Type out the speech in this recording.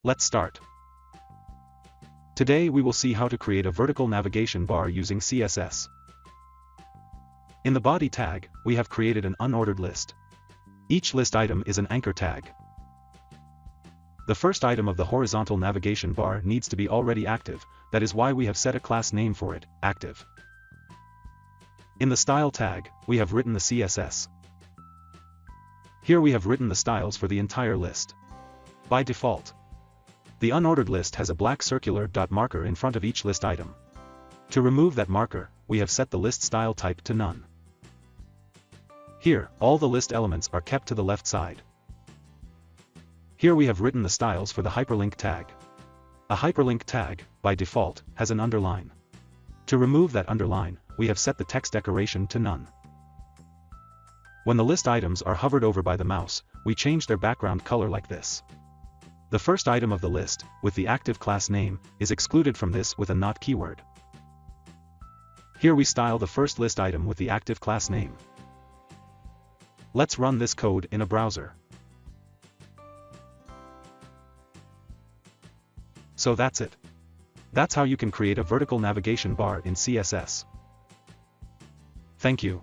Let's start. Today we will see how to create a vertical navigation bar using CSS. In the body tag, we have created an unordered list. Each list item is an anchor tag. The first item of the horizontal navigation bar needs to be already active, that is why we have set a class name for it, active. In the style tag, we have written the CSS. Here we have written the styles for the entire list. By default, the unordered list has a black circular dot marker in front of each list item. To remove that marker, we have set the list style type to none. Here, all the list elements are kept to the left side. Here we have written the styles for the hyperlink tag. A hyperlink tag, by default, has an underline. To remove that underline, we have set the text decoration to none. When the list items are hovered over by the mouse, we change their background color like this. The first item of the list, with the active class name, is excluded from this with a not keyword. Here we style the first list item with the active class name. Let's run this code in a browser. So that's it. That's how you can create a vertical navigation bar in CSS. Thank you.